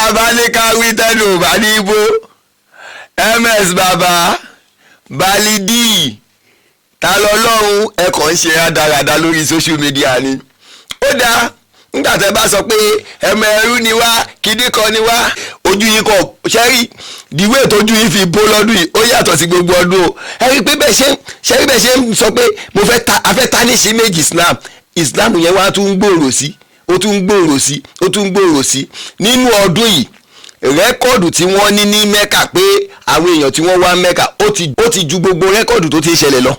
Tabalikawi tẹnu bá ní ibo ms baba balidi ta lọ́lọ́run ẹ̀kọ́ ń ṣe rádaràda lórí social media ni. Ó dáa nígbà tẹ́ bá sọ pé ẹmọ ẹrú ni wá kídí kan ni wá ojú yín kọ ṣẹ́rí dìwé tójú yín fi bó lọ́dún yìí ó yàtọ̀ sí gbogbo ọdún o. Ẹ̀rí pé bẹ́ẹ̀ ṣe ń sọ pé mo fẹ́ ta ní sí méjì Islam yẹn wá tún ń gbòòrò sí ó tún ń gbòòrò sí ó tún ń gbòòrò sí nínú ọdún yìí. Rẹ́kọ̀dù tí wọ́n ní Mẹ́kà pé àwọn èèyàn tí wọ́n wá Mẹ́kà ó ti ju gbogbo rẹ́kọ̀dù tó ti ṣẹlẹ̀ lọ.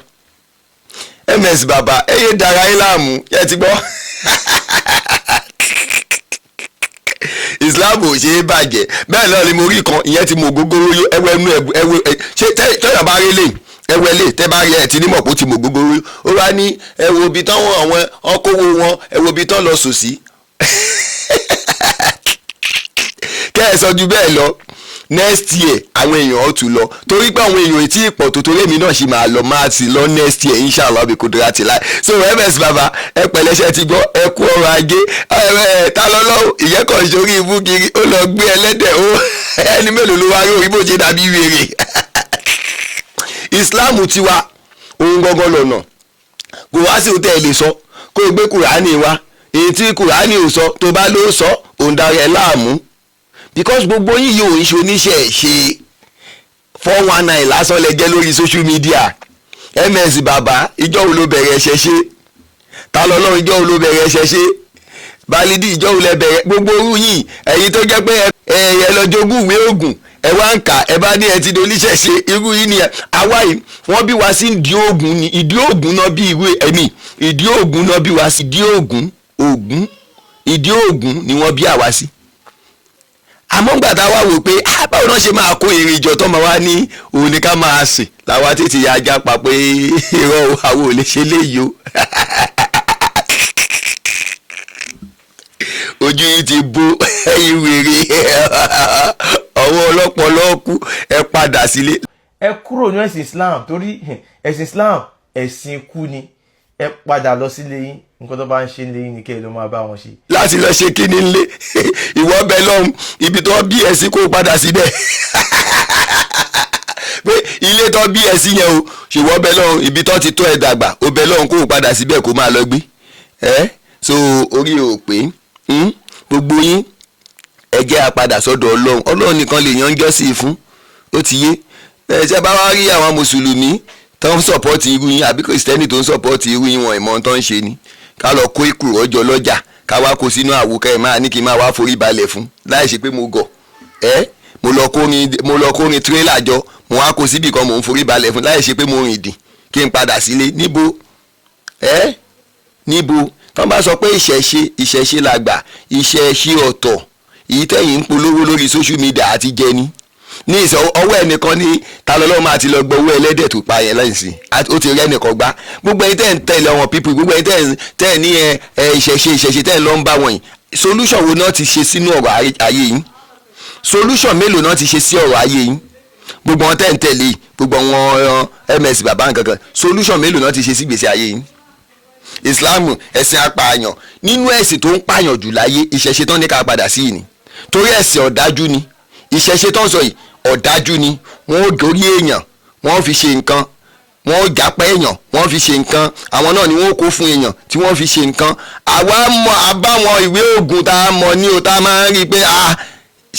ms baba eye dara yín láàmú ẹ ti gbọ́. Islam ò ṣe é bàjẹ́ bẹ́ẹ̀ náà ni mo rí kan ìyẹn ti mọ gógóró ẹwẹ́ inú ẹwẹ́ ṣé tẹ́yọ̀ bá rí lè ẹwẹ́ lè tẹ́ bá rí ẹ̀ tí nímọ̀ pé ó ti mọ gógóró ó wá ní ẹwọ́ ibi tán àwọn ọkọ̀wé wọn ẹwọ́ ibi tán lọ sùn sí. kẹ́ ẹ sọ ju bẹ́ẹ̀ lọ next year àwọn èèyàn ó tún lọ torí pé àwọn èèyàn tí ìpọ̀ tó torí èmi náà ṣì máa lọ máa ti lọ next year inshallah bí kò dúrà ti láì. So ms baba ẹ pẹ̀lẹ́ṣẹ̀ ti gbọ́ ẹ kú ọrọ̀ ajé ta lọ́lọ́wọ́ ìyẹn kan sórí ibú kiri ó lọ gbé ẹlẹ́dẹ̀ ó ẹni mélòó ló wá rí orí bó ṣe dàbí wèrè. Islam tiwa ohun gangan lọ́nà kò wá sí òtẹ́ ẹ lè sọ kó o gbé kùránì wá èyí tí kùránì ò sọ tó bá ló sọ òun darí ẹ láàmú because gbogbo yín yóò ń ṣe oníṣẹ́ ṣe 419 lásán lẹ jẹ́ lórí social media. ms baba ìjọ́ wo ló bẹ̀rẹ̀ ẹ̀ṣẹ̀ ṣe ta lọ́lọ́run ìjọ́ wo ló bẹ̀rẹ̀ ẹ̀ṣẹ̀ ṣe balidi ìjọ́ wo lẹ bẹ̀rẹ̀ gbogbo orú yìí ẹ̀yin tó jẹ́ pé ẹ lọ jogún ìwé ògùn ẹ wá ń kà ẹ bá ní ẹ ti di oníṣẹ́ ṣe irú yìí ni àwa yìí wọ́n bí wá sí ìdí ògùn ni ìdí ògùn náà bí ìwé ẹ̀mí ìdí ògùn náà bí wá sí ìdí ògùn ni wọ́n bí àwa sí. Àmọ́ gbàtà wá wò pé báwo náà ṣe máa kó èrè ìjọ tó máa wá ní òun ni ká máa sìn làwa tètè ya ajá pa pé irọ́ àwọn ò lè ṣe léyìí o. Ojú yìí ti bó ẹ̀yin wèrè ọwọ́ ọlọ́pọ̀lọ́ kú ẹ padà sílé. Ẹ kúrò ní ẹ̀sìn Islam torí ẹ̀sìn Islam ẹ̀sìn ikú ni ẹ padà lọ sílé yín nǹkan tó bá ń ṣe nílé yín ni kẹ́ ẹ lọ máa bá wọn ṣe. Láti lọ ṣe kíni nílé ìwọ bẹ lọ́hùn ibi tó bí ẹ sí kó padà síbẹ̀ pé ilé tó bí ẹ sí yẹn o ṣèwọ́ bẹ lọ́hùn ibi tó ti tó ẹ dàgbà ó bẹ lọ́hùn kó padà síbẹ̀ kó máa lọ gbé so orí ò pé gbogbo yín ẹ jẹ́ àpadà sọ́dọ̀ Ọlọ́run nìkan lè yan jọ́sìn fún ó ti yé ṣe bá wá rí àwọn mùsùlùmí tó ń sọ̀pọ́tì irú yín àbí kìrìsìtẹ́nì tó ń sọ̀pọ́tì irú yín wọn ìmọ̀ tó ń ṣe ni ká lọ kó ikú ọjọ́ lọ́jà ká wá kó sínú àwòká ẹ̀ máa ní kí n máa wá forí balẹ̀ fún láì ṣe pé mo gọ̀ mo lọ kórin tírélà jọ mo wá kó síbì kan mò ń forí balẹ̀ fún láì ṣe pé mo rìn dìn kí n padà sílé níbo níbo tó bá sọ pé ìṣẹ̀ṣe làgbà ìṣẹ̀ṣe ọ̀tọ̀ èyí tẹ̀yìn ń polówó lórí social media àti jẹni ní ìsọ ọwọ́ ẹnìkan ní ta lọ́lọ́ máa ti lọ gbọ́ owó ẹlẹ́dẹ̀ tó pa yẹn lẹ́yìn sí ó ti rí ẹnìkan gbá gbogbo ẹni tẹ́ ń tẹ̀lé àwọn pípù gbogbo ẹni tẹ́ ní ìṣẹ̀ṣe tẹ́ ń lọ ń bá wọ̀nyí solution wo náà ti ṣe sínú ọ̀rọ̀ ayé yín solution mélòó náà ti ṣe sí ọ̀rọ̀ ayé yín gbogbo wọn tẹ́ ń tẹ̀lé gbogbo wọn ms bàbá nǹkankan solution mélòó náà ti ṣe sí gbèsè ayé yín. Islam ẹ̀sìn apààyàn nínú ẹ̀sìn tó ń pààyàn jù láyé ìṣẹ̀ṣe tán ní ká padà sí ni torí ẹ̀sìn ọ̀dájú ni ìṣẹ̀ṣe tán sọ yìí ọ̀dájú ni wọ́n ó gorí èèyàn wọ́n fi ṣe nǹkan wọ́n ó jápẹ́ èèyàn wọ́n fi ṣe nǹkan àwọn náà ni wọ́n kó fún èèyàn tí wọ́n fi ṣe nǹkan àwa mọ àbáwọn ìwé ògùn tá a mọ̀ ní o tá a máa ń rí i pé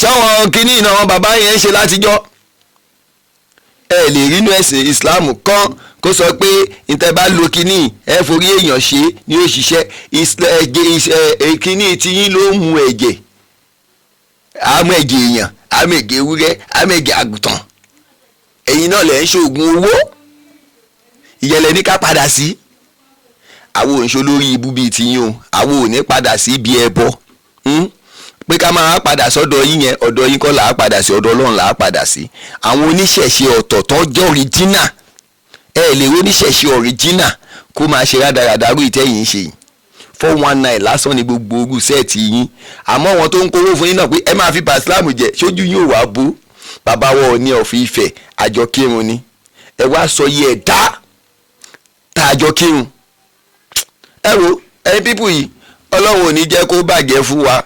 ṣáwọn kínní ìná wọn bàbá yẹn ń ṣe látijọ́ ẹ lè rí inú ẹ̀sìn Islam kan kó sọ pé ìtẹ́ bá lo kínní ẹ forí èèyàn ṣe ni ó ṣiṣẹ́ kínní tiyín ló mú ẹ̀jẹ̀ àmọ́ ẹ̀jẹ̀ èèyàn àmẹ̀gẹ̀ ewúrẹ́ àmẹ̀gẹ̀ àgùntàn ẹ̀yin náà lẹ̀ ń ṣoògùn owó ìyẹlẹ̀ ní ká padà sí àwọn òǹṣó lórí ibú bíi tiyín o àwọn ò ní padà sí ibi ẹbọ pé ká máa padà sọ́dọ̀ yín yẹn ọ̀dọ̀ yín kọ́ là á padà sí ọ̀dọ̀ Ọlọ́run là á padà sí àwọn oníṣẹ̀ṣe ọ̀tọ̀ tó jẹ́ ọ̀ríjínà lè rí oníṣẹ̀ṣe ọ̀ríjínà kó máa ṣe rádaràdà rú ìtẹ́yìn ṣe yìí 419 lásán ni gbogbo orú sẹ́ẹ̀tì yín àmọ́ wọn tó ń kówó fún yín náà pé ẹ máa fi bàsílámù jẹ ṣojú yín ò wá bó bàbá wọn ní ọ̀fìn Ifẹ̀ àjọ kírun ni ẹ wá sọ yí ẹ dá tá àjọ kírun ẹ wo ẹni pípù yìí Ọlọ́run ò ní jẹ́ kó bàjẹ́ fún wa